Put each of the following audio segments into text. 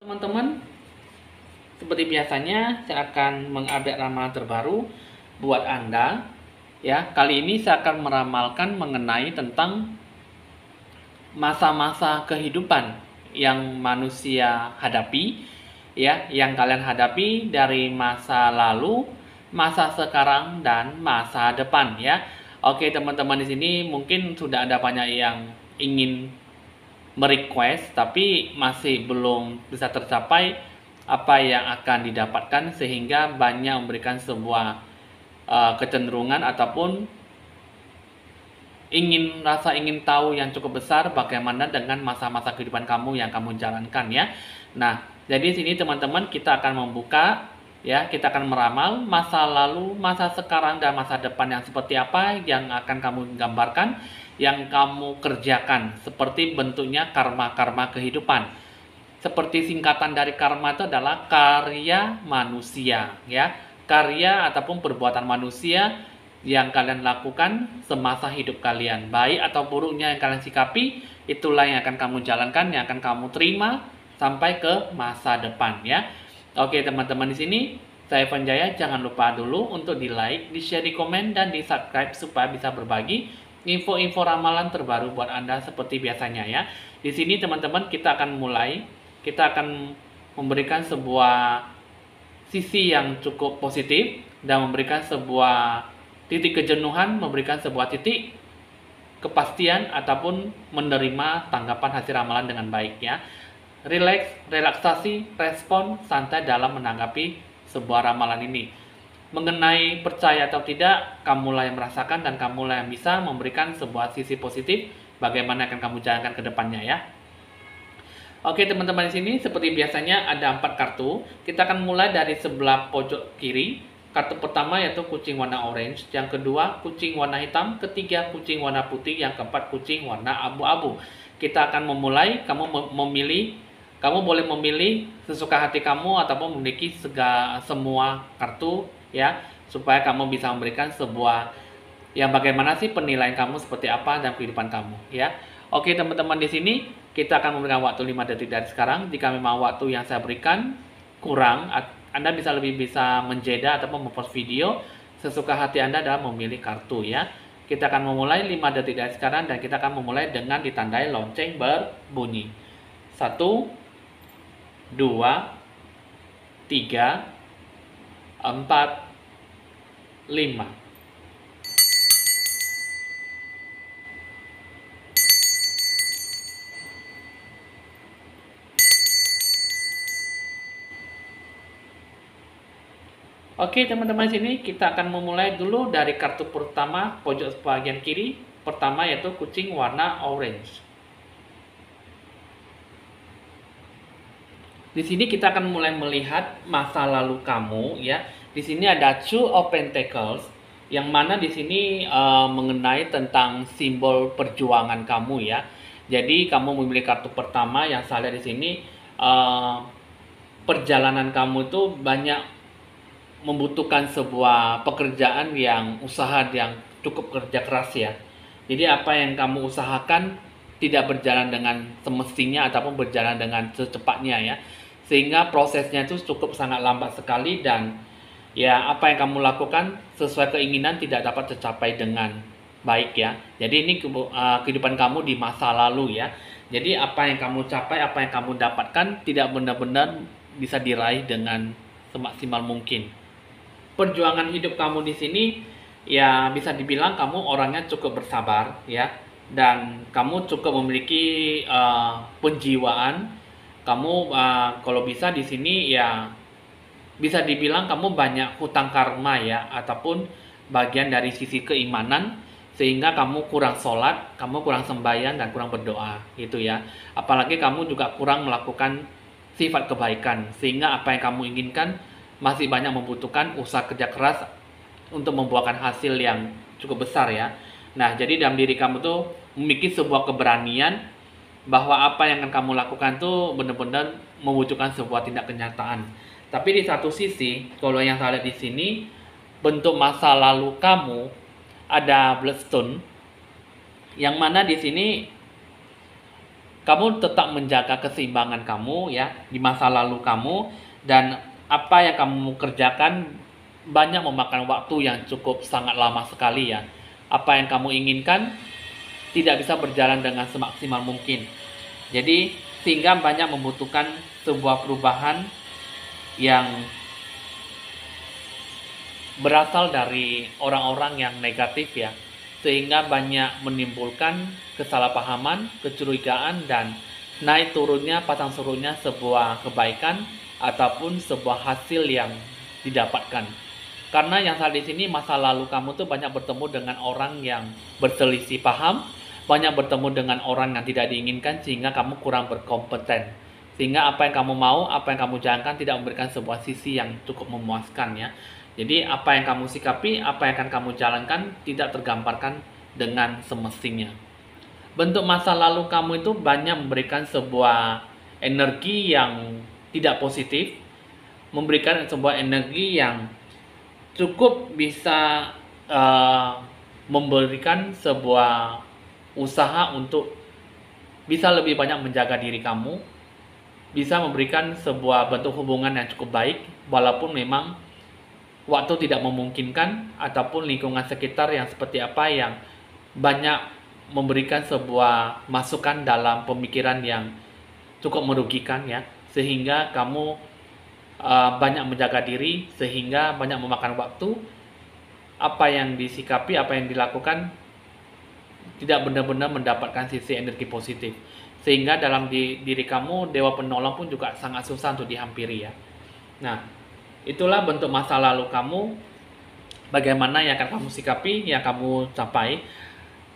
Teman-teman, seperti biasanya saya akan mengupdate ramalan terbaru buat Anda. Ya, kali ini saya akan meramalkan mengenai tentang masa-masa kehidupan yang manusia hadapi, ya, yang kalian hadapi dari masa lalu, masa sekarang dan masa depan, ya. Oke, teman-teman, di sini mungkin sudah ada banyak yang ingin merequest tapi masih belum bisa tercapai apa yang akan didapatkan, sehingga banyak memberikan sebuah kecenderungan ataupun rasa ingin tahu yang cukup besar bagaimana dengan masa-masa kehidupan kamu yang kamu jalankan, ya. Nah, jadi sini teman-teman kita akan membuka, ya, kita akan meramal masa lalu, masa sekarang dan masa depan yang seperti apa yang akan kamu gambarkan, yang kamu kerjakan, seperti bentuknya karma-karma kehidupan. Seperti singkatan dari karma itu adalah karya manusia, ya. Karya ataupun perbuatan manusia yang kalian lakukan semasa hidup kalian, baik atau buruknya yang kalian sikapi, itulah yang akan kamu jalankan, yang akan kamu terima sampai ke masa depan, ya. Oke, teman-teman, di sini saya Evan Jaya. Jangan lupa dulu untuk di like, di share, di komen, dan di subscribe supaya bisa berbagi info-info ramalan terbaru buat Anda seperti biasanya, ya. Di sini teman-teman kita akan mulai. Kita akan memberikan sebuah sisi yang cukup positif dan memberikan sebuah titik kejenuhan, memberikan sebuah titik kepastian ataupun menerima tanggapan hasil ramalan dengan baik, ya. Relaksasi, respon santai dalam menanggapi sebuah ramalan ini. Mengenai percaya atau tidak, kamulah yang merasakan dan kamulah yang bisa memberikan sebuah sisi positif bagaimana akan kamu jalankan ke depannya, ya. Oke, teman-teman, di sini seperti biasanya ada 4 kartu. Kita akan mulai dari sebelah pojok kiri. Kartu pertama yaitu kucing warna orange, yang kedua kucing warna hitam, ketiga kucing warna putih, yang keempat kucing warna abu-abu. Kita akan memulai. Kamu boleh memilih sesuka hati kamu ataupun memiliki semua kartu, ya, supaya kamu bisa memberikan sebuah yang bagaimana sih penilaian kamu seperti apa dalam kehidupan kamu, ya. Oke, teman-teman, di sini kita akan memberikan waktu 5 detik dari sekarang. Jika memang waktu yang saya berikan kurang, Anda bisa menjeda ataupun mempost video sesuka hati Anda dalam memilih kartu, ya. Kita akan memulai 5 detik dari sekarang dan kita akan memulai dengan ditandai lonceng berbunyi. 1, 2, 3, 4, 5. Oke, teman-teman, sini kita akan memulai dulu dari kartu pertama pojok bagian kiri. Pertama yaitu kucing warna orange. Di sini kita akan mulai melihat masa lalu kamu, ya. Di sini ada Two of Pentacles, yang mana di sini mengenai tentang simbol perjuangan kamu, ya. Jadi kamu memilih kartu pertama yang saya lihat di sini, perjalanan kamu itu banyak membutuhkan sebuah pekerjaan yang cukup kerja keras, ya. Jadi apa yang kamu usahakan tidak berjalan dengan semestinya ataupun berjalan dengan secepatnya, ya. Sehingga prosesnya itu cukup sangat lambat sekali dan, ya, apa yang kamu lakukan sesuai keinginan tidak dapat tercapai dengan baik, ya. Jadi ini kehidupan kamu di masa lalu, ya. Jadi apa yang kamu capai, apa yang kamu dapatkan tidak benar-benar bisa diraih dengan semaksimal mungkin. Perjuangan hidup kamu di sini, ya, bisa dibilang kamu orangnya cukup bersabar, ya, dan kamu cukup memiliki penjiwaan. Kamu kalau bisa di sini, ya, bisa dibilang kamu banyak hutang karma, ya, ataupun bagian dari sisi keimanan, sehingga kamu kurang sholat, kamu kurang sembahyang dan kurang berdoa, gitu, ya. Apalagi kamu juga kurang melakukan sifat kebaikan, sehingga apa yang kamu inginkan masih banyak membutuhkan usaha kerja keras untuk membuahkan hasil yang cukup besar, ya. Nah, jadi dalam diri kamu tuh memiliki sebuah keberanian bahwa apa yang akan kamu lakukan tuh benar-benar mewujudkan sebuah tindak kenyataan. Tapi di satu sisi, kalau yang saya lihat di sini, bentuk masa lalu kamu ada Bloodstone, yang mana di sini kamu tetap menjaga keseimbangan kamu ya di masa lalu kamu, dan apa yang kamu kerjakan banyak memakan waktu yang cukup sangat lama sekali ya. Apa yang kamu inginkan tidak bisa berjalan dengan semaksimal mungkin. Jadi sehingga banyak membutuhkan sebuah perubahan yang berasal dari orang-orang yang negatif ya, sehingga banyak menimbulkan kesalahpahaman, kecurigaan, dan naik turunnya pasang surutnya sebuah kebaikan ataupun sebuah hasil yang didapatkan. Karena yang saat di sini masa lalu kamu tuh banyak bertemu dengan orang yang berselisih paham, banyak bertemu dengan orang yang tidak diinginkan, sehingga kamu kurang berkompeten. Sehingga apa yang kamu mau, apa yang kamu jalankan tidak memberikan sebuah sisi yang cukup memuaskan ya. Jadi apa yang kamu sikapi, apa yang akan kamu jalankan tidak tergambarkan dengan semestinya. Bentuk masa lalu kamu itu banyak memberikan sebuah energi yang tidak positif, memberikan sebuah energi yang cukup bisa memberikan sebuah usaha untuk bisa lebih banyak menjaga diri kamu, bisa memberikan sebuah bentuk hubungan yang cukup baik, walaupun memang waktu tidak memungkinkan ataupun lingkungan sekitar yang seperti apa yang banyak memberikan sebuah masukan dalam pemikiran yang cukup merugikan ya, sehingga kamu banyak menjaga diri, sehingga banyak memakan waktu. Apa yang disikapi, apa yang dilakukan tidak benar-benar mendapatkan sisi energi positif, sehingga dalam diri kamu dewa penolong pun juga sangat susah untuk dihampiri ya. Nah, itulah bentuk masa lalu kamu, bagaimana yang akan kamu sikapi, yang kamu capai.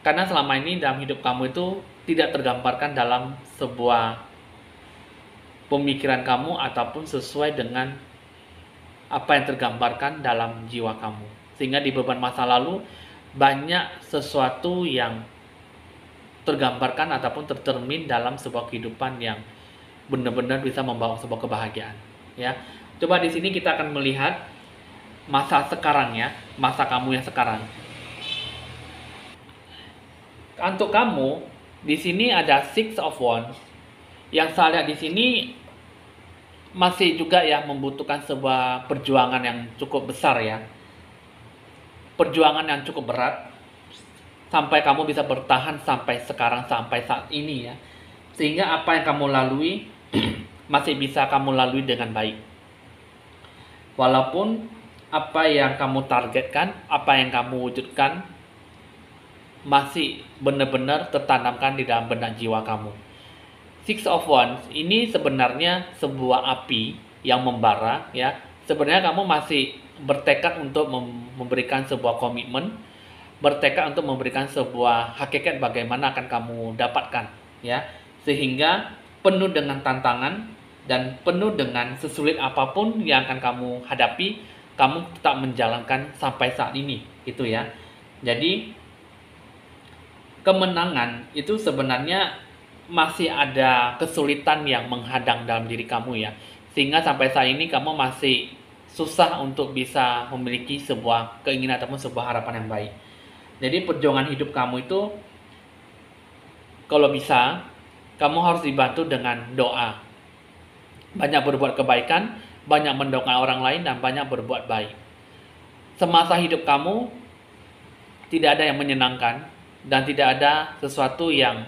Karena selama ini dalam hidup kamu itu tidak tergambarkan dalam sebuah pemikiran kamu ataupun sesuai dengan apa yang tergambarkan dalam jiwa kamu. Sehingga di beban masa lalu banyak sesuatu yang tergambarkan ataupun tercermin dalam sebuah kehidupan yang benar-benar bisa membawa sebuah kebahagiaan ya. Coba di sini kita akan melihat masa sekarang ya, masa kamu yang sekarang. Untuk kamu di sini ada Six of Wands. Yang saya lihat di sini masih juga ya membutuhkan sebuah perjuangan yang cukup besar ya. Perjuangan yang cukup berat sampai kamu bisa bertahan sampai sekarang, sampai saat ini ya. Sehingga apa yang kamu lalui masih bisa kamu lalui dengan baik. Walaupun apa yang kamu targetkan, apa yang kamu wujudkan masih benar-benar tertanamkan di dalam benak jiwa kamu. Six of Wands ini sebenarnya sebuah api yang membara ya. Sebenarnya kamu masih bertekad untuk memberikan sebuah komitmen, bertekad untuk memberikan sebuah hakikat bagaimana akan kamu dapatkan ya. Sehingga penuh dengan tantangan dan penuh dengan sesulit apapun yang akan kamu hadapi, kamu tetap menjalankan sampai saat ini gitu ya. Jadi kemenangan itu sebenarnya masih ada kesulitan yang menghadang dalam diri kamu ya, sehingga sampai saat ini kamu masih susah untuk bisa memiliki sebuah keinginan ataupun sebuah harapan yang baik. Jadi perjuangan hidup kamu itu kalau bisa kamu harus dibantu dengan doa, banyak berbuat kebaikan, banyak mendoakan orang lain, dan banyak berbuat baik. Semasa hidup kamu tidak ada yang menyenangkan dan tidak ada sesuatu yang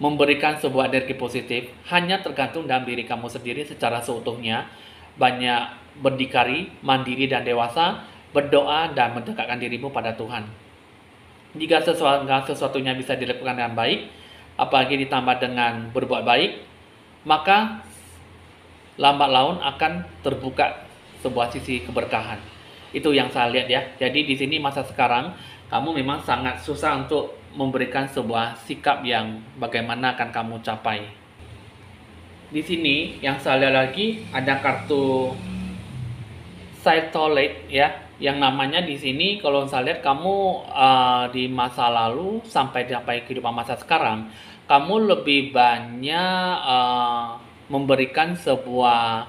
memberikan sebuah energi positif, hanya tergantung dalam diri kamu sendiri secara seutuhnya. Banyak berdikari, mandiri dan dewasa, berdoa dan mendekatkan dirimu pada Tuhan. Jika sesuatunya bisa dilakukan dengan baik, apalagi ditambah dengan berbuat baik, maka lambat laun akan terbuka sebuah sisi keberkahan. Itu yang saya lihat ya. Jadi di sini masa sekarang kamu memang sangat susah untuk memberikan sebuah sikap yang bagaimana akan kamu capai. Di sini yang saya lihat lagi ada kartu Cytolate ya, yang namanya di sini kalau saya lihat kamu di masa lalu sampai kehidupan masa sekarang, kamu lebih banyak memberikan sebuah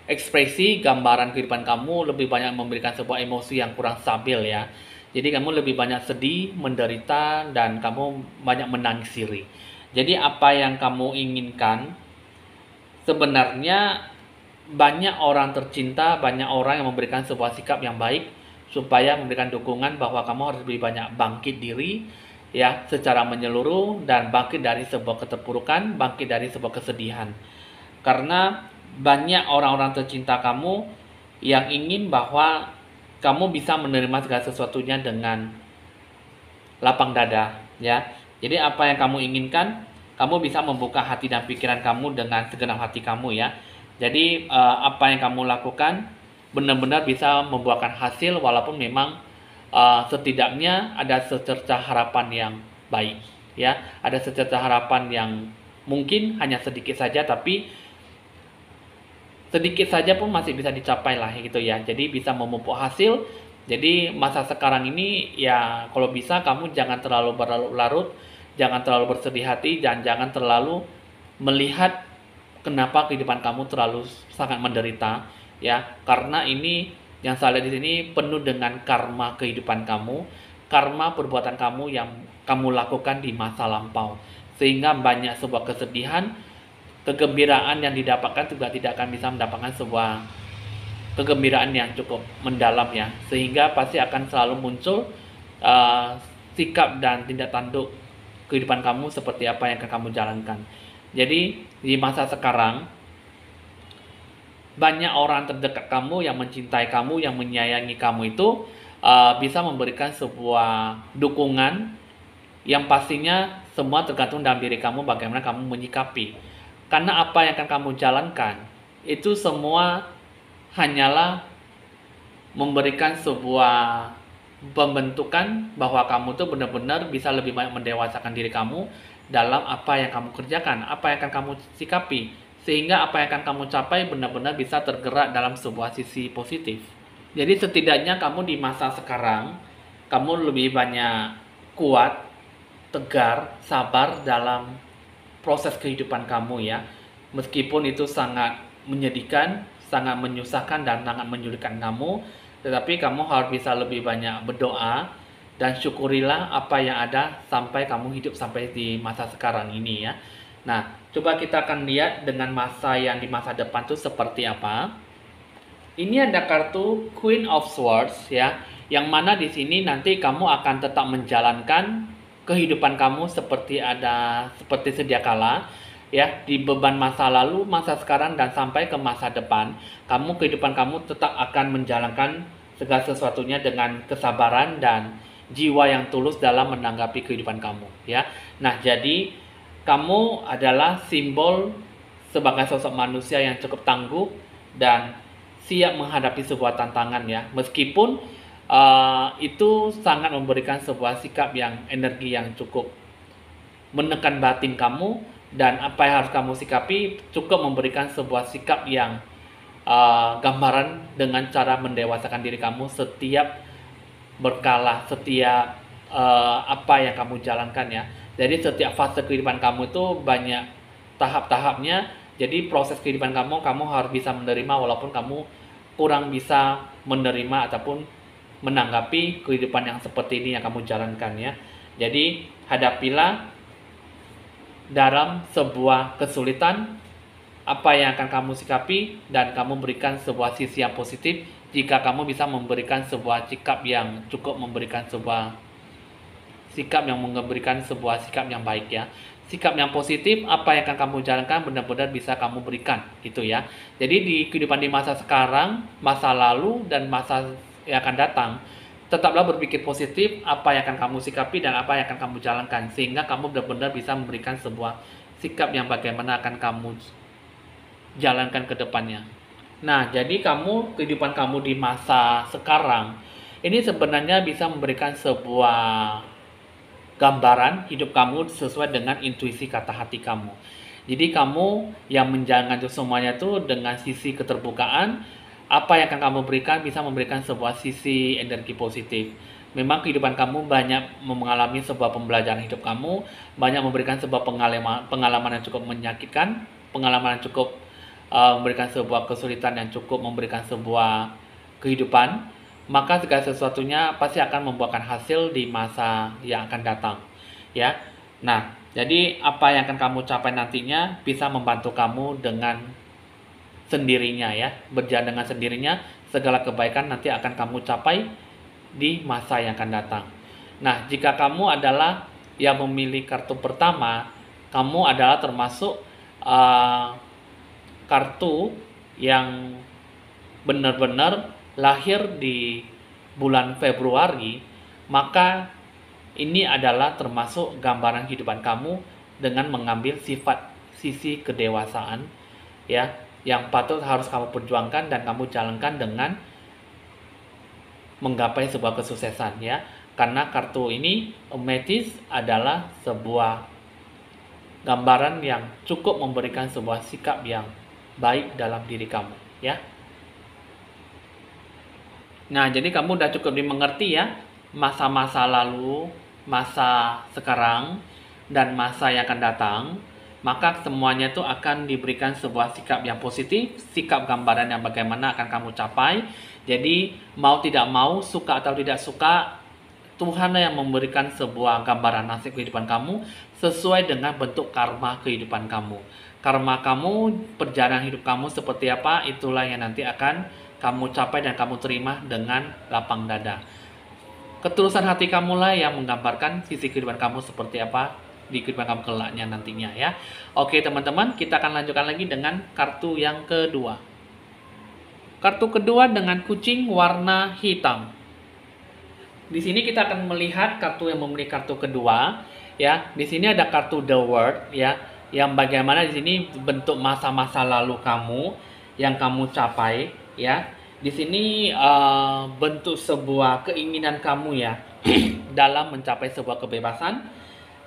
ekspresi gambaran kehidupan kamu, lebih banyak memberikan sebuah emosi yang kurang stabil ya. Jadi kamu lebih banyak sedih, menderita, dan kamu banyak menangis diri. Jadi apa yang kamu inginkan, sebenarnya banyak orang tercinta, banyak orang yang memberikan sebuah sikap yang baik supaya memberikan dukungan bahwa kamu harus lebih banyak bangkit diri ya secara menyeluruh dan bangkit dari sebuah keterpurukan, bangkit dari sebuah kesedihan. Karena banyak orang-orang tercinta kamu yang ingin bahwa kamu bisa menerima segala sesuatunya dengan lapang dada ya. Jadi apa yang kamu inginkan, kamu bisa membuka hati dan pikiran kamu dengan segenap hati kamu ya. Jadi apa yang kamu lakukan benar-benar bisa membuahkan hasil walaupun memang setidaknya ada secerca harapan yang baik ya. Ada secerca harapan yang mungkin hanya sedikit saja tapi sedikit saja pun masih bisa dicapai lah gitu ya. Jadi bisa memupuk hasil. Jadi masa sekarang ini ya kalau bisa kamu jangan terlalu berlarut-larut, jangan terlalu bersedih hati, dan jangan terlalu melihat kenapa kehidupan kamu terlalu sangat menderita ya. Karena ini yang saya lihat di sini penuh dengan karma kehidupan kamu, karma perbuatan kamu yang kamu lakukan di masa lampau. Sehingga banyak sebuah kesedihan, kegembiraan yang didapatkan juga tidak akan bisa mendapatkan sebuah kegembiraan yang cukup mendalam ya, sehingga pasti akan selalu muncul sikap dan tindak tanduk kehidupan kamu seperti apa yang akan kamu jalankan. Jadi di masa sekarang banyak orang terdekat kamu yang mencintai kamu, yang menyayangi kamu itu bisa memberikan sebuah dukungan yang pastinya semua tergantung dalam diri kamu bagaimana kamu menyikapi. Karena apa yang akan kamu jalankan itu semua hanyalah memberikan sebuah pembentukan bahwa kamu tuh benar-benar bisa lebih banyak mendewasakan diri kamu dalam apa yang kamu kerjakan, apa yang akan kamu sikapi, sehingga apa yang akan kamu capai benar-benar bisa tergerak dalam sebuah sisi positif. Jadi setidaknya kamu di masa sekarang, kamu lebih banyak kuat, tegar, sabar dalam proses kehidupan kamu ya. Meskipun itu sangat menyedihkan, sangat menyusahkan dan sangat menyulitkan kamu, tetapi kamu harus bisa lebih banyak berdoa dan syukurilah apa yang ada sampai kamu hidup sampai di masa sekarang ini ya. Nah, coba kita akan lihat dengan masa yang di masa depan itu seperti apa. Ini ada kartu Queen of Swords ya, yang mana di sini nanti kamu akan tetap menjalankan kehidupan kamu seperti sedia kala ya, di beban masa lalu, masa sekarang dan sampai ke masa depan. Kehidupan kamu tetap akan menjalankan segala sesuatunya dengan kesabaran dan jiwa yang tulus dalam menanggapi kehidupan kamu ya. Nah, jadi kamu adalah simbol sebagai sosok manusia yang cukup tangguh dan siap menghadapi sebuah tantangan ya. Meskipun itu sangat memberikan sebuah sikap yang energi yang cukup menekan batin kamu, dan apa yang harus kamu sikapi cukup memberikan sebuah sikap yang gambaran dengan cara mendewasakan diri kamu setiap berkala, setiap apa yang kamu jalankan ya. Jadi setiap fase kehidupan kamu itu banyak tahap-tahapnya. Jadi proses kehidupan kamu harus bisa menerima walaupun kamu kurang bisa menerima ataupun menanggapi kehidupan yang seperti ini yang kamu jalankan ya. Jadi hadapilah dalam sebuah kesulitan apa yang akan kamu sikapi dan kamu berikan sebuah sisi yang positif jika kamu bisa memberikan sebuah sikap yang cukup memberikan sebuah sikap yang memberikan sebuah sikap yang baik ya. Sikap yang positif, apa yang akan kamu jalankan benar-benar bisa kamu berikan gitu ya. Jadi di kehidupan di masa sekarang, masa lalu dan masa yang akan datang, tetaplah berpikir positif apa yang akan kamu sikapi dan apa yang akan kamu jalankan sehingga kamu benar-benar bisa memberikan sebuah sikap yang bagaimana akan kamu jalankan ke depannya. Nah, jadi kehidupan kamu di masa sekarang ini sebenarnya bisa memberikan sebuah gambaran hidup kamu sesuai dengan intuisi kata hati kamu. Jadi kamu yang menjalankan itu semuanya itu dengan sisi keterbukaan, apa yang akan kamu berikan bisa memberikan sebuah sisi energi positif. Memang kehidupan kamu banyak mengalami sebuah pembelajaran hidup kamu, banyak memberikan sebuah pengalaman yang cukup menyakitkan, pengalaman yang cukup memberikan sebuah kesulitan yang cukup memberikan sebuah kehidupan, maka segala sesuatunya pasti akan membuahkan hasil di masa yang akan datang ya. Nah, Jadi apa yang akan kamu capai nantinya bisa membantu kamu dengan sendirinya ya, berjalan dengan sendirinya, segala kebaikan nanti akan kamu capai di masa yang akan datang. Nah, jika kamu adalah yang memilih kartu pertama, kamu adalah termasuk kartu yang benar-benar lahir di bulan Februari, maka ini adalah termasuk gambaran kehidupan kamu dengan mengambil sifat sisi kedewasaan ya, yang patut harus kamu perjuangkan dan kamu jalankan dengan menggapai sebuah kesuksesan ya. Karena kartu ini Amethyst adalah sebuah gambaran yang cukup memberikan sebuah sikap yang baik dalam diri kamu ya. Nah, jadi kamu udah cukup dimengerti ya, masa-masa lalu, masa sekarang, dan masa yang akan datang. Maka semuanya itu akan diberikan sebuah sikap yang positif, sikap gambaran yang bagaimana akan kamu capai. Jadi mau tidak mau, suka atau tidak suka, Tuhan yang memberikan sebuah gambaran nasib kehidupan kamu sesuai dengan bentuk karma kehidupan kamu. Karma kamu, perjalanan hidup kamu seperti apa, itulah yang nanti akan kamu capai dan kamu terima dengan lapang dada. Ketulusan hati kamulah yang menggambarkan sisi kehidupan kamu seperti apa di kehidupan kamu kelaknya nantinya ya. Oke teman-teman, kita akan lanjutkan lagi dengan kartu yang kedua. Kartu kedua dengan kucing warna hitam. Di sini kita akan melihat kartu yang memiliki kartu kedua ya. Di sini ada kartu The World ya, yang bagaimana di sini bentuk masa-masa lalu kamu yang kamu capai ya. Di sini bentuk sebuah keinginan kamu ya dalam mencapai sebuah kebebasan,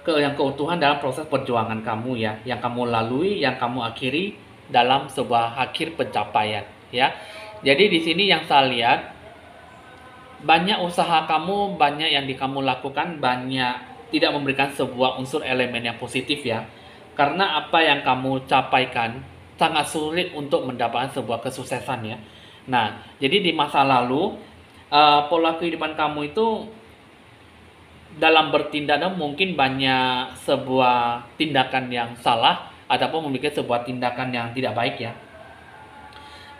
yang keutuhan dalam proses perjuangan kamu ya, yang kamu lalui, yang kamu akhiri dalam sebuah akhir pencapaian ya. Jadi di sini yang saya lihat, banyak usaha kamu, banyak yang kamu lakukan, banyak tidak memberikan sebuah unsur elemen yang positif ya. Karena apa yang kamu capaikan sangat sulit untuk mendapatkan sebuah kesuksesan ya. Nah, jadi di masa lalu pola kehidupan kamu itu dalam bertindak mungkin banyak sebuah tindakan yang salah ataupun memiliki sebuah tindakan yang tidak baik ya.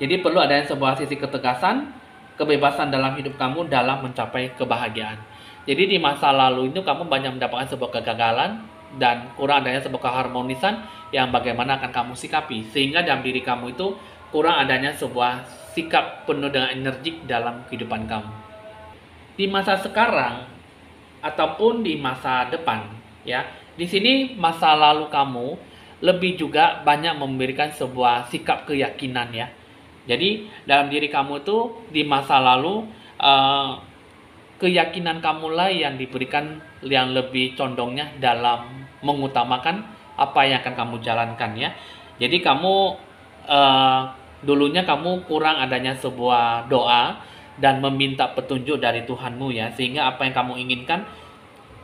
Jadi perlu adanya sebuah sisi ketegasan, kebebasan dalam hidup kamu dalam mencapai kebahagiaan. Jadi di masa lalu itu kamu banyak mendapatkan sebuah kegagalan dan kurang adanya sebuah keharmonisan yang bagaimana akan kamu sikapi, sehingga dalam diri kamu itu kurang adanya sebuah sikap penuh dengan energik dalam kehidupan kamu. Di masa sekarang ataupun di masa depan ya, di sini masa lalu kamu lebih juga banyak memberikan sebuah sikap keyakinan ya. Jadi dalam diri kamu itu di masa lalu keyakinan kamulah yang diberikan yang lebih condongnya dalam mengutamakan apa yang akan kamu jalankan ya. Jadi kamu dulunya kamu kurang adanya sebuah doa dan meminta petunjuk dari Tuhanmu ya, sehingga apa yang kamu inginkan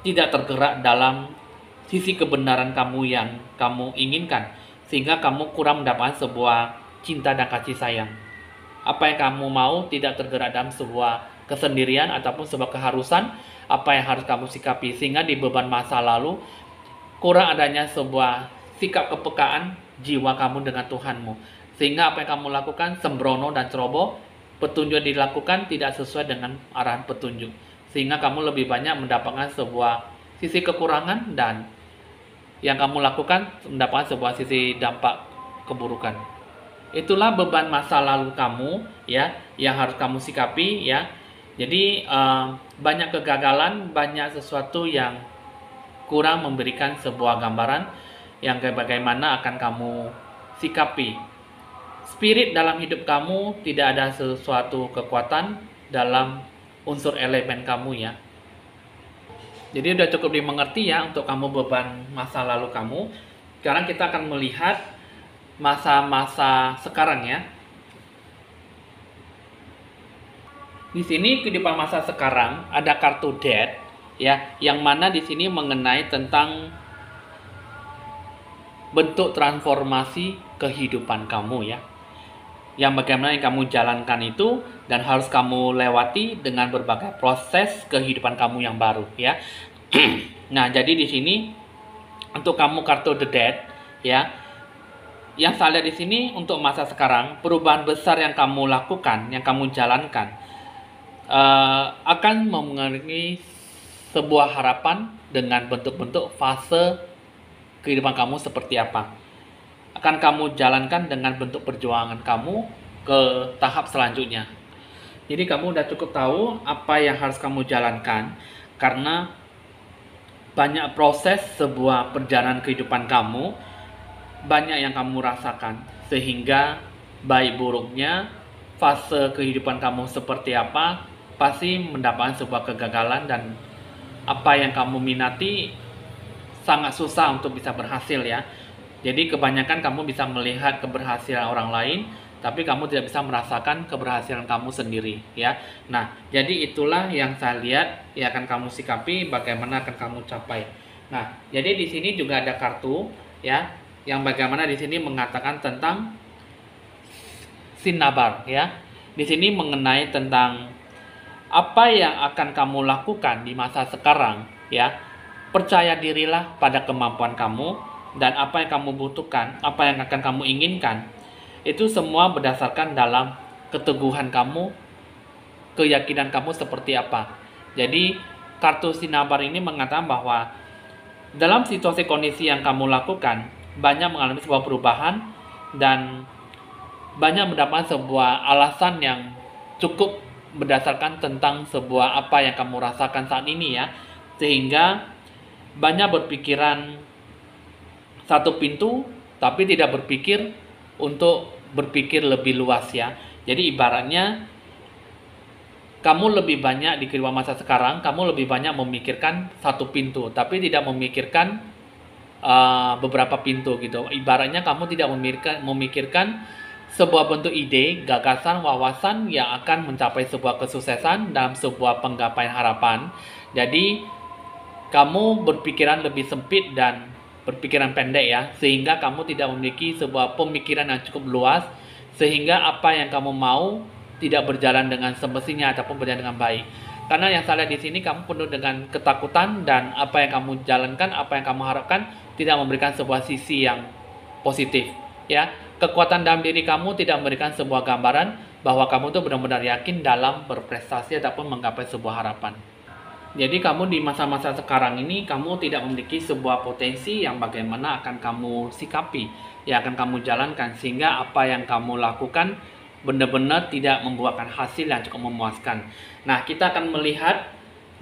tidak tergerak dalam sisi kebenaran kamu yang kamu inginkan, sehingga kamu kurang mendapatkan sebuah cinta dan kasih sayang. Apa yang kamu mau tidak tergerak dalam sebuah kesendirian ataupun sebuah keharusan, apa yang harus kamu sikapi, sehingga di beban masa lalu kurang adanya sebuah sikap kepekaan jiwa kamu dengan Tuhanmu, sehingga apa yang kamu lakukan sembrono dan ceroboh, petunjuk yang dilakukan tidak sesuai dengan arahan petunjuk, sehingga kamu lebih banyak mendapatkan sebuah sisi kekurangan dan yang kamu lakukan mendapatkan sebuah sisi dampak keburukan. Itulah beban masa lalu kamu ya, yang harus kamu sikapi ya. Jadi banyak kegagalan, banyak sesuatu yang kurang memberikan sebuah gambaran yang bagaimana akan kamu sikapi. Spirit dalam hidup kamu, tidak ada sesuatu kekuatan dalam unsur elemen kamu ya. Jadi udah cukup dimengerti ya untuk kamu beban masa lalu kamu. Sekarang kita akan melihat masa-masa sekarang ya. Di sini kehidupan masa sekarang ada kartu Death ya, yang mana di sini mengenai tentang bentuk transformasi kehidupan kamu ya. Yang bagaimana yang kamu jalankan itu dan harus kamu lewati dengan berbagai proses kehidupan kamu yang baru ya. Nah, jadi di sini untuk kamu kartu The Dead, ya. Yang saya lihat di sini untuk masa sekarang, perubahan besar yang kamu lakukan, yang kamu jalankan, akan mengenai sebuah harapan dengan bentuk-bentuk fase kehidupan kamu seperti apa. Akan kamu jalankan dengan bentuk perjuangan kamu ke tahap selanjutnya. Jadi kamu udah cukup tahu apa yang harus kamu jalankan, karena banyak proses sebuah perjalanan kehidupan kamu, banyak yang kamu rasakan, sehingga baik buruknya fase kehidupan kamu seperti apa, pasti mendapatkan sebuah kegagalan, dan apa yang kamu minati sangat susah untuk bisa berhasil ya. Jadi kebanyakan kamu bisa melihat keberhasilan orang lain, tapi kamu tidak bisa merasakan keberhasilan kamu sendiri ya. Nah, jadi itulah yang saya lihat yang akan kamu sikapi, bagaimana akan kamu capai. Nah, jadi di sini juga ada kartu ya, yang bagaimana di sini mengatakan tentang Sinabar ya. Di sini mengenai tentang apa yang akan kamu lakukan di masa sekarang ya. Percaya dirilah pada kemampuan kamu, dan apa yang kamu butuhkan, apa yang akan kamu inginkan, itu semua berdasarkan dalam keteguhan kamu, keyakinan kamu seperti apa. Jadi kartu Sinabar ini mengatakan bahwa dalam situasi kondisi yang kamu lakukan, banyak mengalami sebuah perubahan dan banyak mendapatkan sebuah alasan yang cukup berdasarkan tentang sebuah apa yang kamu rasakan saat ini ya, sehingga banyak berpikiran satu pintu tapi tidak berpikir untuk berpikir lebih luas ya. Jadi ibaratnya kamu lebih banyak di kehidupan masa sekarang, kamu lebih banyak memikirkan satu pintu tapi tidak memikirkan beberapa pintu gitu. Ibaratnya kamu tidak memikirkan sebuah bentuk ide, gagasan, wawasan yang akan mencapai sebuah kesuksesan dalam sebuah penggapaian harapan. Jadi kamu berpikiran lebih sempit dan berpikiran pendek ya, sehingga kamu tidak memiliki sebuah pemikiran yang cukup luas, sehingga apa yang kamu mau tidak berjalan dengan semestinya ataupun berjalan dengan baik. Karena yang saya lihat di sini kamu penuh dengan ketakutan, dan apa yang kamu jalankan, apa yang kamu harapkan tidak memberikan sebuah sisi yang positif ya. Kekuatan dalam diri kamu tidak memberikan sebuah gambaran bahwa kamu tuh benar-benar yakin dalam berprestasi ataupun menggapai sebuah harapan. Jadi kamu di masa-masa sekarang ini kamu tidak memiliki sebuah potensi yang bagaimana akan kamu sikapi, yang akan kamu jalankan, sehingga apa yang kamu lakukan benar-benar tidak membuahkan hasil yang cukup memuaskan. Nah, kita akan melihat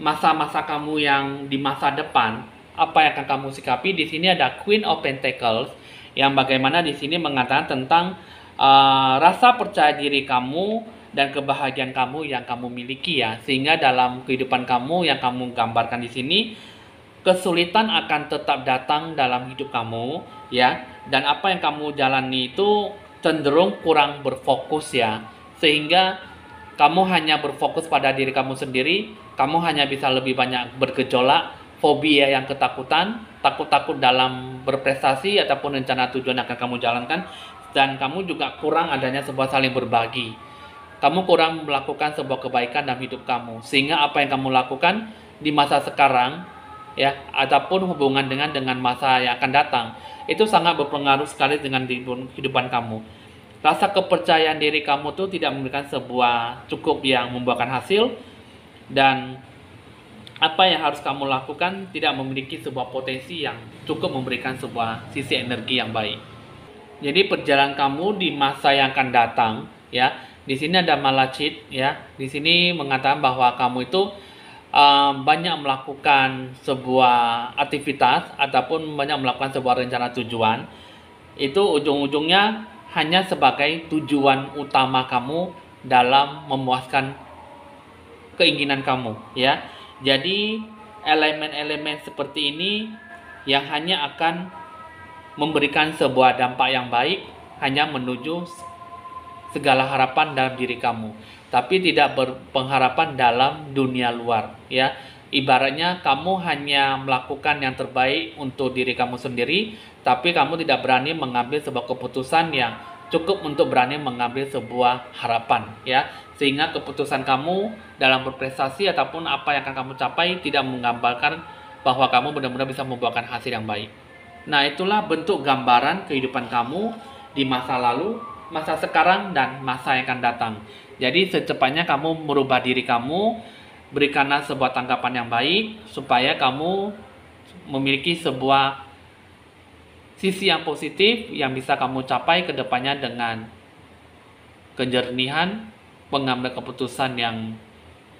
masa-masa kamu yang di masa depan, apa yang akan kamu sikapi. Di sini ada Queen of Pentacles, yang bagaimana di sini mengatakan tentang rasa percaya diri kamu dan kebahagiaan kamu yang kamu miliki ya, sehingga dalam kehidupan kamu yang kamu gambarkan di sini, kesulitan akan tetap datang dalam hidup kamu ya, dan apa yang kamu jalani itu cenderung kurang berfokus ya, sehingga kamu hanya berfokus pada diri kamu sendiri, kamu hanya bisa lebih banyak bergejolak, fobia yang ketakutan, takut-takut dalam berprestasi ataupun rencana tujuan yang akan kamu jalankan, dan kamu juga kurang adanya sebuah saling berbagi. Kamu kurang melakukan sebuah kebaikan dalam hidup kamu, sehingga apa yang kamu lakukan di masa sekarang ya, ataupun hubungan dengan masa yang akan datang, itu sangat berpengaruh sekali dengan kehidupan kamu. Rasa kepercayaan diri kamu tuh tidak memberikan sebuah cukup yang membuahkan hasil, dan apa yang harus kamu lakukan tidak memiliki sebuah potensi yang cukup memberikan sebuah sisi energi yang baik. Jadi perjalanan kamu di masa yang akan datang ya, di sini ada Malachit ya. Di sini mengatakan bahwa kamu itu banyak melakukan sebuah aktivitas ataupun banyak melakukan sebuah rencana tujuan. Itu ujung-ujungnya hanya sebagai tujuan utama kamu dalam memuaskan keinginan kamu ya. Jadi elemen-elemen seperti ini yang hanya akan memberikan sebuah dampak yang baik, hanya menuju segala harapan dalam diri kamu, tapi tidak berpengharapan dalam dunia luar ya. Ibaratnya kamu hanya melakukan yang terbaik untuk diri kamu sendiri, tapi kamu tidak berani mengambil sebuah keputusan yang cukup untuk berani mengambil sebuah harapan ya, sehingga keputusan kamu dalam berprestasi ataupun apa yang akan kamu capai tidak menggambarkan bahwa kamu benar-benar bisa membuahkan hasil yang baik. Nah, itulah bentuk gambaran kehidupan kamu di masa lalu, masa sekarang, dan masa yang akan datang. Jadi secepatnya kamu merubah diri kamu, berikanlah sebuah tanggapan yang baik, supaya kamu memiliki sebuah sisi yang positif yang bisa kamu capai ke depannya dengan kejernihan, pengambil keputusan yang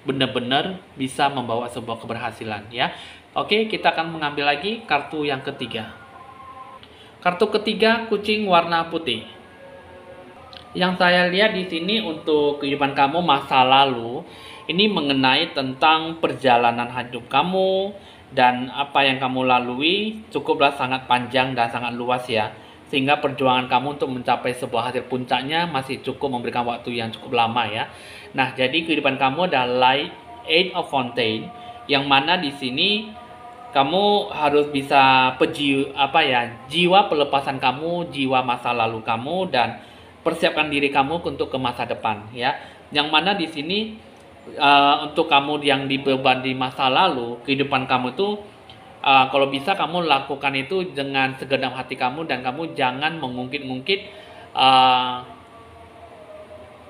benar-benar bisa membawa sebuah keberhasilan ya. Oke, kita akan mengambil lagi kartu yang ketiga. Kartu ketiga, kucing warna putih. Yang saya lihat di sini untuk kehidupan kamu masa lalu, ini mengenai tentang perjalanan hidup kamu dan apa yang kamu lalui cukuplah sangat panjang dan sangat luas ya. Sehingga perjuangan kamu untuk mencapai sebuah hasil puncaknya masih cukup memberikan waktu yang cukup lama ya. Nah, jadi kehidupan kamu adalah Eight of Fontaine, yang mana di sini kamu harus bisa jiwa pelepasan kamu, jiwa masa lalu kamu, dan persiapkan diri kamu untuk ke masa depan ya. Yang mana di sini untuk kamu yang dibeban di masa lalu, kehidupan kamu tuh kalau bisa kamu lakukan itu dengan segenap hati kamu, dan kamu jangan mengungkit-ungkit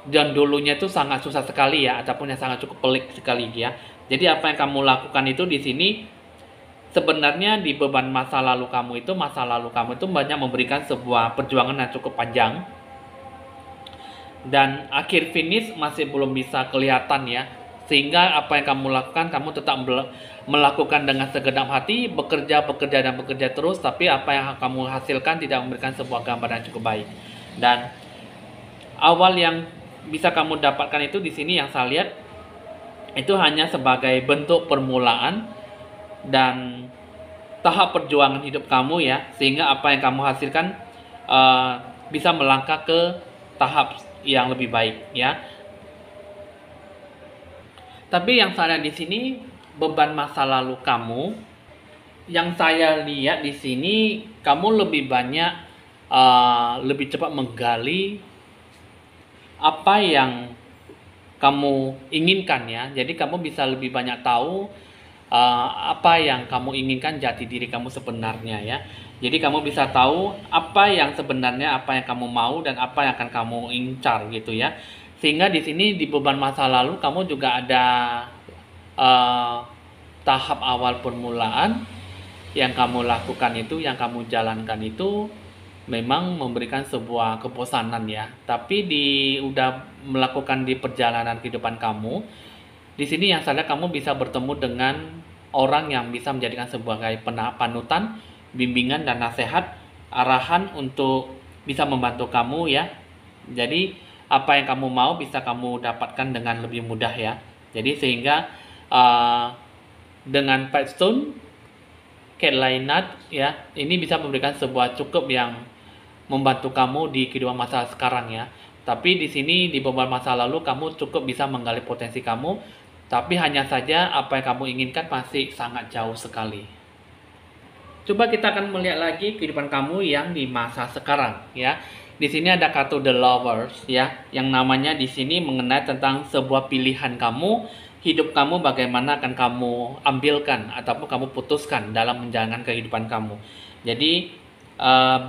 dan dulunya itu sangat susah sekali ya, ataupun yang sangat cukup pelik sekali ya. Jadi apa yang kamu lakukan itu di sini sebenarnya di beban masa lalu kamu itu banyak memberikan sebuah perjuangan yang cukup panjang, dan akhir finish masih belum bisa kelihatan ya. Sehingga apa yang kamu lakukan, kamu tetap melakukan dengan segenap hati, bekerja terus, tapi apa yang kamu hasilkan tidak memberikan sebuah gambaran yang cukup baik. Dan awal yang bisa kamu dapatkan itu di sini yang saya lihat itu hanya sebagai bentuk permulaan dan tahap perjuangan hidup kamu ya, sehingga apa yang kamu hasilkan bisa melangkah ke tahap yang lebih baik ya. Tapi yang saya lihat di sini beban masa lalu kamu, yang saya lihat di sini kamu lebih banyak lebih cepat menggali apa yang kamu inginkan ya. Jadi kamu bisa lebih banyak tahu apa yang kamu inginkan, jati diri kamu sebenarnya ya. Jadi kamu bisa tahu apa yang sebenarnya, apa yang kamu mau, dan apa yang akan kamu incar gitu ya. Sehingga di sini di beban masa lalu kamu juga ada tahap awal permulaan yang kamu lakukan itu, yang kamu jalankan itu memang memberikan sebuah kebosanan ya. Tapi udah melakukan di perjalanan kehidupan kamu, di sini yang saya lihat kamu bisa bertemu dengan orang yang bisa menjadikan sebagai panutan, bimbingan dan nasihat, arahan untuk bisa membantu kamu ya. Jadi apa yang kamu mau bisa kamu dapatkan dengan lebih mudah ya. Jadi sehingga dengan Five Stone, Knight ya, ini bisa memberikan sebuah cukup yang membantu kamu di kehidupan masa sekarang ya. Tapi di sini di beban masa lalu kamu cukup bisa menggali potensi kamu, tapi hanya saja apa yang kamu inginkan masih sangat jauh sekali. Coba kita akan melihat lagi kehidupan kamu yang di masa sekarang ya. Di sini ada kartu The Lovers ya, yang namanya di sini mengenai tentang sebuah pilihan kamu, hidup kamu bagaimana akan kamu ambilkan ataupun kamu putuskan dalam menjalankan kehidupan kamu. Jadi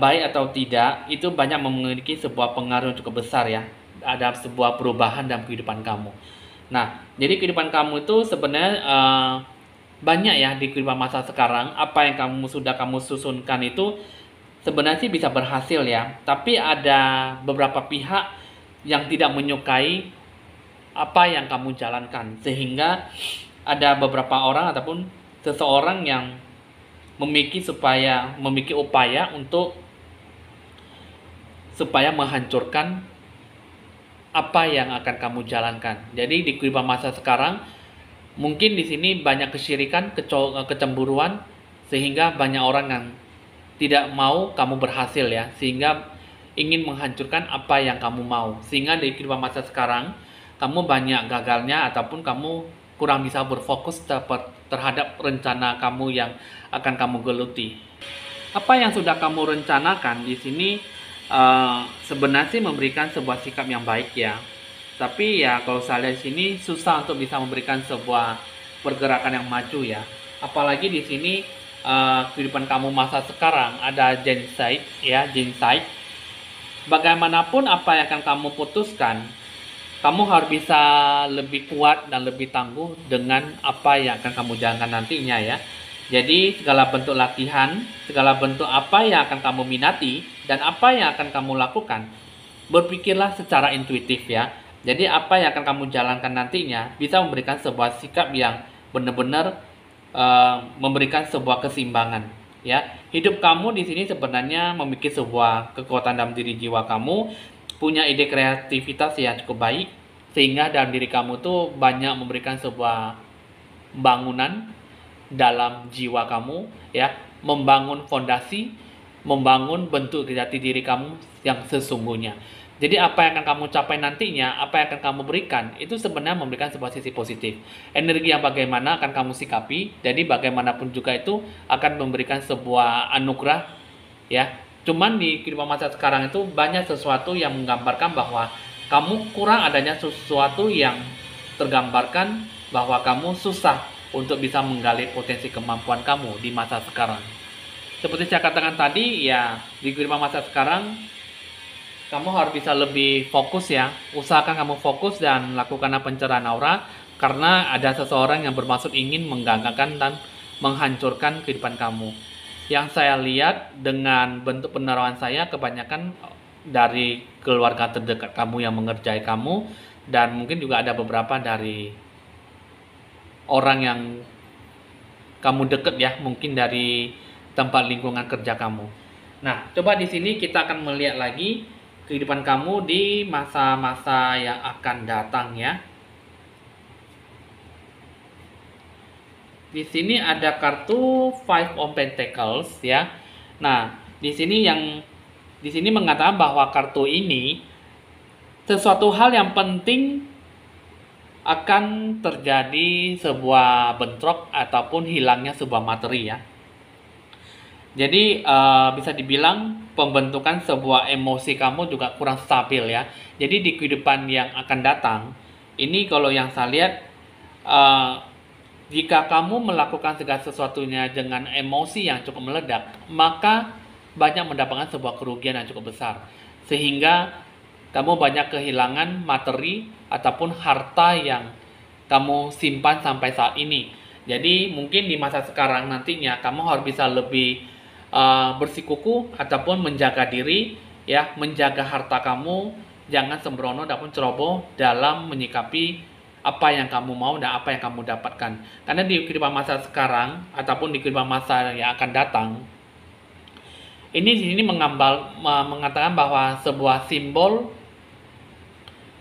baik atau tidak itu banyak memiliki sebuah pengaruh yang cukup besar ya. Ada sebuah perubahan dalam kehidupan kamu. Nah, jadi kehidupan kamu itu sebenarnya banyak ya di kehidupan masa sekarang. Apa yang sudah kamu susunkan itu sebenarnya sih bisa berhasil ya. Tapi ada beberapa pihak yang tidak menyukai apa yang kamu jalankan, sehingga ada beberapa orang ataupun seseorang yang memiliki upaya untuk supaya menghancurkan apa yang akan kamu jalankan. Jadi di kehidupan masa sekarang mungkin di sini banyak kesyirikan, kecemburuan, sehingga banyak orang yang tidak mau kamu berhasil ya, sehingga ingin menghancurkan apa yang kamu mau. Sehingga di kehidupan masa sekarang kamu banyak gagalnya ataupun kamu kurang bisa berfokus terhadap rencana kamu yang akan kamu geluti. Apa yang sudah kamu rencanakan di sini sebenarnya sih memberikan sebuah sikap yang baik ya. Tapi ya kalau saya lihat di sini susah untuk bisa memberikan sebuah pergerakan yang maju ya. Apalagi di sini kehidupan kamu masa sekarang, ada Gensight ya, Gensight. Bagaimanapun apa yang akan kamu putuskan, kamu harus bisa lebih kuat dan lebih tangguh dengan apa yang akan kamu jalankan nantinya ya. Jadi segala bentuk latihan, segala bentuk apa yang akan kamu minati dan apa yang akan kamu lakukan, berpikirlah secara intuitif ya. Jadi apa yang akan kamu jalankan nantinya bisa memberikan sebuah sikap yang benar-benar memberikan sebuah keseimbangan ya. Hidup kamu di sini sebenarnya memiliki sebuah kekuatan dalam diri jiwa kamu, punya ide kreativitas yang cukup baik, sehingga dalam diri kamu tuh banyak memberikan sebuah bangunan dalam jiwa kamu ya, membangun fondasi, membangun bentuk jati diri kamu yang sesungguhnya. Jadi apa yang akan kamu capai nantinya, apa yang akan kamu berikan, itu sebenarnya memberikan sebuah sisi positif. Energi yang bagaimana akan kamu sikapi, jadi bagaimanapun juga itu akan memberikan sebuah anugerah ya. Cuman di kehidupan masa sekarang itu banyak sesuatu yang menggambarkan bahwa kamu kurang adanya sesuatu yang tergambarkan bahwa kamu susah untuk bisa menggali potensi kemampuan kamu di masa sekarang. Seperti saya katakan tadi ya, di kehidupan masa sekarang kamu harus bisa lebih fokus ya. Usahakan kamu fokus dan lakukan pencerahan aura, karena ada seseorang yang bermaksud ingin menggagalkan dan menghancurkan kehidupan kamu. Yang saya lihat dengan bentuk penerawan saya kebanyakan dari keluarga terdekat kamu yang mengerjai kamu, dan mungkin juga ada beberapa dari orang yang kamu deket ya, mungkin dari tempat lingkungan kerja kamu. Nah, coba di sini kita akan melihat lagi kehidupan kamu di masa-masa yang akan datang ya. Di sini ada kartu Five of Pentacles ya. Nah, di sini mengatakan bahwa kartu ini sesuatu hal yang penting akan terjadi sebuah bentrok ataupun hilangnya sebuah materi ya. Jadi bisa dibilang pembentukan sebuah emosi kamu juga kurang stabil ya. Jadi di kehidupan yang akan datang, ini kalau yang saya lihat, jika kamu melakukan segala sesuatunya dengan emosi yang cukup meledak, maka banyak mendapatkan sebuah kerugian yang cukup besar. Sehingga kamu banyak kehilangan materi ataupun harta yang kamu simpan sampai saat ini. Jadi mungkin di masa sekarang nantinya kamu harus bisa lebih bersikukuh ataupun menjaga diri ya, menjaga harta kamu, jangan sembrono ataupun ceroboh dalam menyikapi apa yang kamu mau dan apa yang kamu dapatkan. Karena di kehidupan masa sekarang ataupun di kehidupan masa yang akan datang, ini di sini mengatakan bahwa sebuah simbol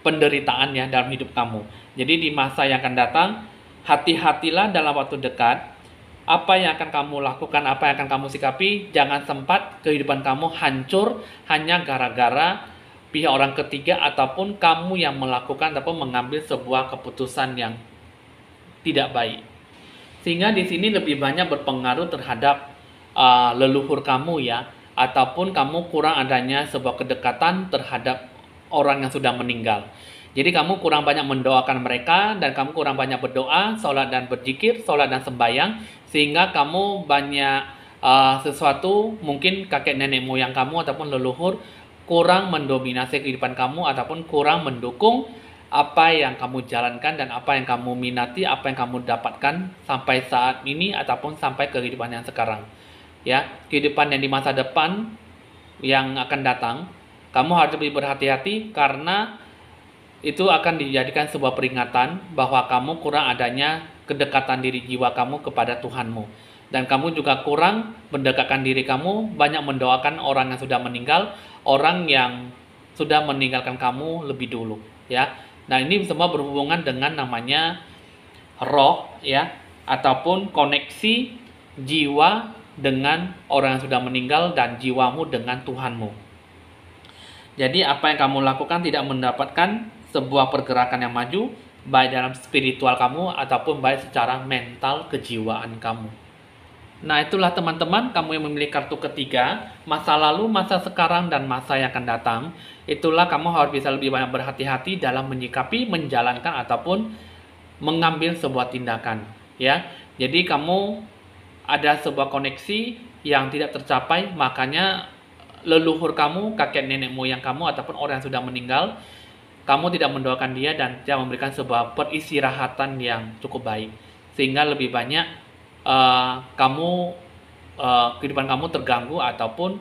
penderitaan ya dalam hidup kamu. Jadi di masa yang akan datang, hati-hatilah dalam waktu dekat. Apa yang akan kamu lakukan, apa yang akan kamu sikapi, jangan sempat kehidupan kamu hancur hanya gara-gara pihak orang ketiga ataupun kamu yang melakukan ataupun mengambil sebuah keputusan yang tidak baik. Sehingga di sini lebih banyak berpengaruh terhadap leluhur kamu ya, ataupun kamu kurang adanya sebuah kedekatan terhadap orang yang sudah meninggal. Jadi kamu kurang banyak mendoakan mereka, dan kamu kurang banyak berdoa, sholat dan berzikir, sholat dan sembahyang, sehingga kamu banyak sesuatu, mungkin kakek nenek moyang kamu ataupun leluhur kurang mendominasi kehidupan kamu ataupun kurang mendukung apa yang kamu jalankan dan apa yang kamu minati, apa yang kamu dapatkan sampai saat ini ataupun sampai kehidupan yang sekarang. Ya, kehidupan yang di masa depan yang akan datang, kamu harus lebih berhati-hati karena itu akan dijadikan sebuah peringatan bahwa kamu kurang adanya kedekatan diri jiwa kamu kepada Tuhanmu. Dan kamu juga kurang mendekatkan diri kamu, banyak mendoakan orang yang sudah meninggal, orang yang sudah meninggalkan kamu lebih dulu. Ya. Nah, ini semua berhubungan dengan namanya roh ya, ataupun koneksi jiwa dengan orang yang sudah meninggal dan jiwamu dengan Tuhanmu. Jadi apa yang kamu lakukan tidak mendapatkan sebuah pergerakan yang maju, baik dalam spiritual kamu ataupun baik secara mental kejiwaan kamu. Nah, itulah teman-teman, kamu yang memilih kartu ketiga, masa lalu, masa sekarang, dan masa yang akan datang. Itulah kamu harus bisa lebih banyak berhati-hati dalam menyikapi, menjalankan ataupun mengambil sebuah tindakan, ya. Jadi kamu ada sebuah koneksi yang tidak tercapai, makanya leluhur kamu, kakek nenek moyang kamu ataupun orang yang sudah meninggal, kamu tidak mendoakan dia dan tidak memberikan sebuah peristirahatan yang cukup baik, sehingga lebih banyak kehidupan kamu terganggu ataupun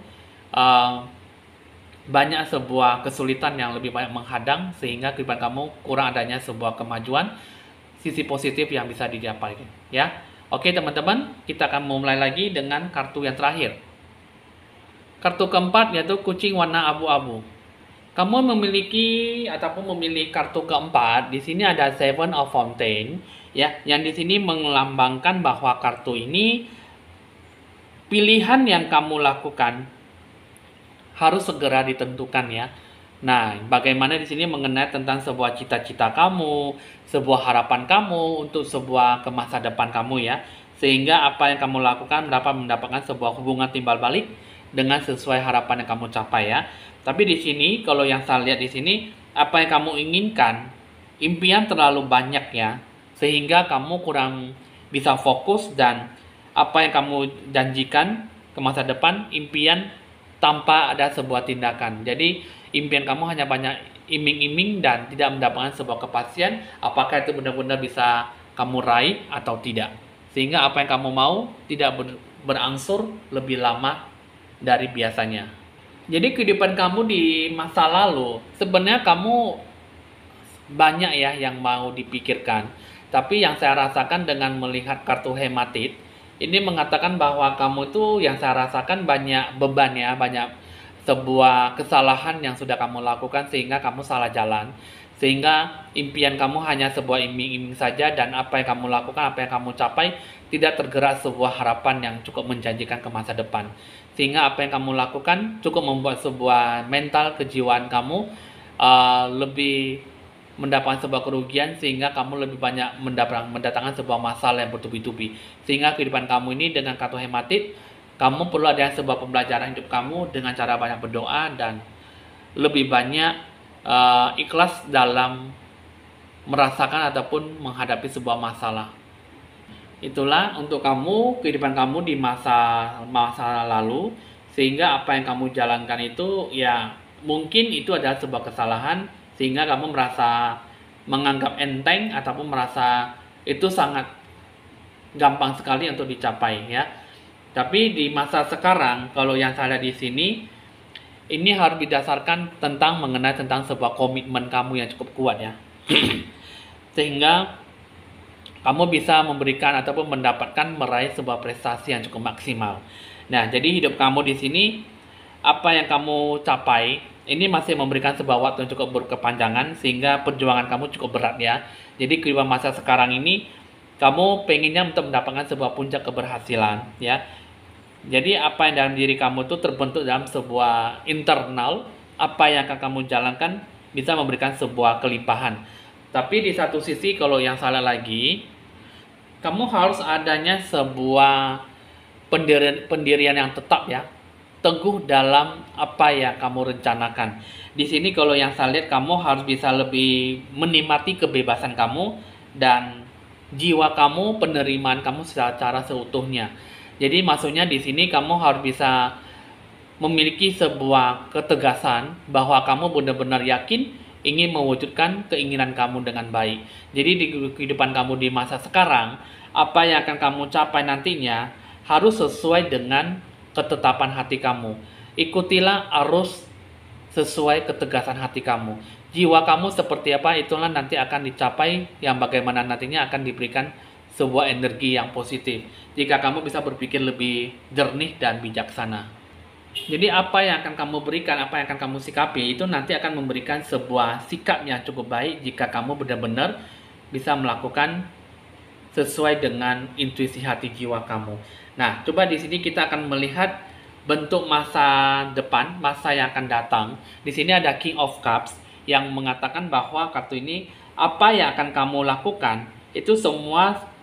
banyak sebuah kesulitan yang lebih banyak menghadang, sehingga kehidupan kamu kurang adanya sebuah kemajuan, sisi positif yang bisa dicapai ya. Oke teman-teman, kita akan memulai lagi dengan kartu yang terakhir. Kartu keempat yaitu kucing warna abu-abu. Kamu memiliki ataupun memilih kartu keempat. Di sini ada Seven of Fountain ya, yang di sini melambangkan bahwa kartu ini pilihan yang kamu lakukan harus segera ditentukan ya. Nah, bagaimana di sini mengenai tentang sebuah cita-cita kamu, sebuah harapan kamu untuk sebuah ke masa depan kamu ya. Sehingga apa yang kamu lakukan dapat mendapatkan sebuah hubungan timbal balik dengan sesuai harapan yang kamu capai ya. Tapi di sini kalau yang saya lihat di sini, apa yang kamu inginkan, impian terlalu banyak ya, sehingga kamu kurang bisa fokus, dan apa yang kamu janjikan ke masa depan, impian tanpa ada sebuah tindakan. Jadi impian kamu hanya banyak iming-iming dan tidak mendapatkan sebuah kepastian apakah itu benar-benar bisa kamu raih atau tidak. Sehingga apa yang kamu mau tidak berangsur lebih lama dari biasanya. Jadi kehidupan kamu di masa lalu, sebenarnya kamu banyak ya yang mau dipikirkan. Tapi yang saya rasakan dengan melihat kartu hematit, ini mengatakan bahwa kamu itu yang saya rasakan banyak beban ya, banyak sebuah kesalahan yang sudah kamu lakukan sehingga kamu salah jalan. Sehingga impian kamu hanya sebuah iming-iming saja, dan apa yang kamu lakukan, apa yang kamu capai tidak tergerak sebuah harapan yang cukup menjanjikan ke masa depan. Sehingga apa yang kamu lakukan cukup membuat sebuah mental kejiwaan kamu lebih mendapatkan sebuah kerugian, sehingga kamu lebih banyak mendatangkan sebuah masalah yang bertubi-tubi. Sehingga kehidupan kamu ini dengan kartu hematit, kamu perlu ada sebuah pembelajaran hidup kamu dengan cara banyak berdoa dan lebih banyak ikhlas dalam merasakan ataupun menghadapi sebuah masalah. Itulah untuk kamu, kehidupan kamu di masa lalu, sehingga apa yang kamu jalankan itu ya mungkin itu adalah sebuah kesalahan, sehingga kamu merasa menganggap enteng ataupun merasa itu sangat gampang sekali untuk dicapai ya. Tapi di masa sekarang, kalau yang saya lihat di sini, ini harus didasarkan mengenai tentang sebuah komitmen kamu yang cukup kuat ya. Sehingga kamu bisa memberikan ataupun meraih sebuah prestasi yang cukup maksimal. Nah, jadi hidup kamu di sini, apa yang kamu capai, ini masih memberikan sebuah waktu yang cukup berkepanjangan, sehingga perjuangan kamu cukup berat ya. Jadi kehidupan masa sekarang ini, kamu pengennya untuk mendapatkan sebuah puncak keberhasilan ya. Jadi apa yang dalam diri kamu itu terbentuk dalam sebuah internal, apa yang akan kamu jalankan bisa memberikan sebuah kelimpahan. Tapi di satu sisi kalau yang salah lagi, kamu harus adanya sebuah pendirian yang tetap ya, teguh dalam apa yang kamu rencanakan. Di sini kalau yang saya lihat, kamu harus bisa lebih menikmati kebebasan kamu dan jiwa kamu, penerimaan kamu secara seutuhnya. Jadi maksudnya di sini kamu harus bisa memiliki sebuah ketegasan bahwa kamu benar-benar yakin ingin mewujudkan keinginan kamu dengan baik. Jadi di kehidupan kamu di masa sekarang, apa yang akan kamu capai nantinya harus sesuai dengan ketetapan hati kamu. Ikutilah arus sesuai ketegasan hati kamu. Jiwa kamu seperti apa, itulah nanti akan dicapai, yang bagaimana nantinya akan diberikan sebuah energi yang positif jika kamu bisa berpikir lebih jernih dan bijaksana. Jadi apa yang akan kamu berikan, apa yang akan kamu sikapi, itu nanti akan memberikan sebuah sikap yang cukup baik jika kamu benar-benar bisa melakukan sesuai dengan intuisi hati jiwa kamu. Nah, coba di sini kita akan melihat bentuk masa depan, masa yang akan datang. Di sini ada King of Cups yang mengatakan bahwa kartu ini, apa yang akan kamu lakukan itu semua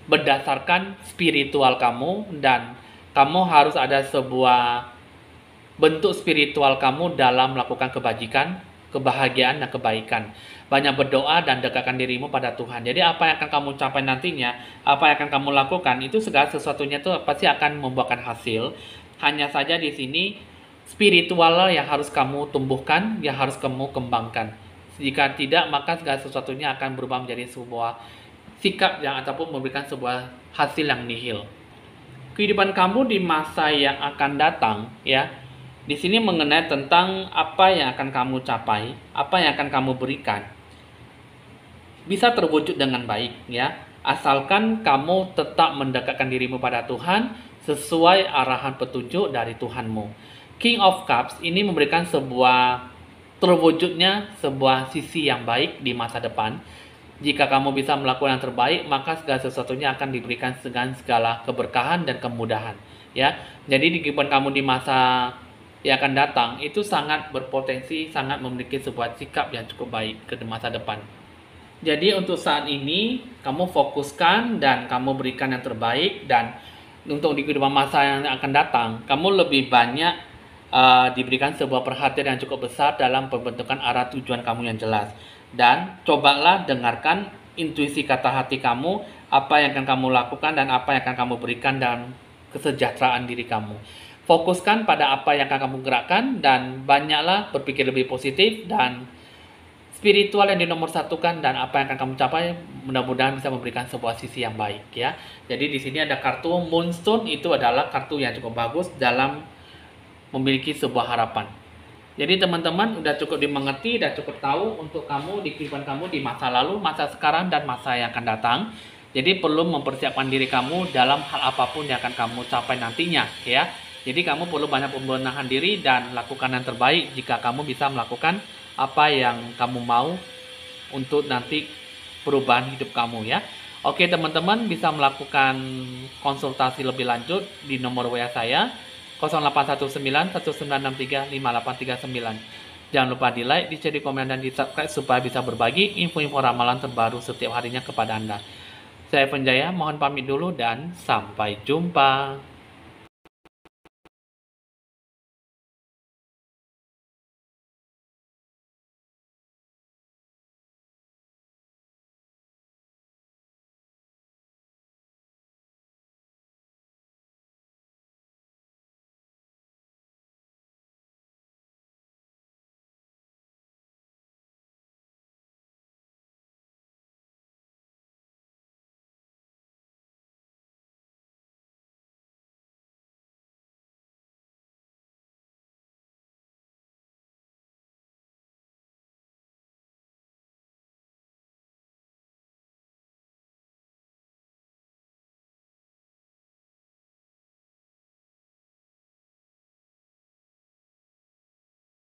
berdasarkan spiritual kamu, dan kamu harus ada sebuah bentuk spiritual kamu dalam melakukan kebajikan, kebahagiaan dan kebaikan. Banyak berdoa dan dekatkan dirimu pada Tuhan. Jadi apa yang akan kamu capai nantinya, apa yang akan kamu lakukan, itu segala sesuatunya itu pasti akan membuahkan hasil. Hanya saja di sini spiritual yang harus kamu tumbuhkan, yang harus kamu kembangkan. Jika tidak, maka segala sesuatunya akan berubah menjadi sebuah sikap yang ataupun memberikan sebuah hasil yang nihil. Kehidupan kamu di masa yang akan datang, ya. Di sini mengenai tentang apa yang akan kamu capai, apa yang akan kamu berikan. Bisa terwujud dengan baik, ya. Asalkan kamu tetap mendekatkan dirimu pada Tuhan sesuai arahan petunjuk dari Tuhanmu. King of Cups ini memberikan sebuah terwujudnya sebuah sisi yang baik di masa depan. Jika kamu bisa melakukan yang terbaik, maka segala sesuatunya akan diberikan dengan segala keberkahan dan kemudahan. Ya, jadi di kehidupan kamu di masa yang akan datang itu sangat berpotensi, sangat memiliki sebuah sikap yang cukup baik ke masa depan. Jadi untuk saat ini kamu fokuskan dan kamu berikan yang terbaik, dan untuk di kehidupan masa yang akan datang kamu lebih banyak diberikan sebuah perhatian yang cukup besar dalam pembentukan arah tujuan kamu yang jelas. Dan cobalah dengarkan intuisi kata hati kamu, apa yang akan kamu lakukan dan apa yang akan kamu berikan dalam kesejahteraan diri kamu. Fokuskan pada apa yang akan kamu gerakkan dan banyaklah berpikir lebih positif, dan spiritual yang dinomorsatukan dan apa yang akan kamu capai mudah-mudahan bisa memberikan sebuah sisi yang baik, ya. Jadi di sini ada kartu Moonstone, itu adalah kartu yang cukup bagus dalam memiliki sebuah harapan. Jadi teman-teman udah cukup dimengerti dan cukup tahu untuk kamu di kehidupan kamu di masa lalu, masa sekarang, dan masa yang akan datang. Jadi perlu mempersiapkan diri kamu dalam hal apapun yang akan kamu capai nantinya, ya. Jadi kamu perlu banyak pembenahan diri dan lakukan yang terbaik jika kamu bisa melakukan apa yang kamu mau untuk nanti perubahan hidup kamu, ya. Oke teman-teman, bisa melakukan konsultasi lebih lanjut di nomor WA saya 0819-1963-5839. Jangan lupa di like, di share, di komen, dan di subscribe supaya bisa berbagi info-info ramalan terbaru setiap harinya kepada Anda. Saya Penjaya, mohon pamit dulu dan sampai jumpa.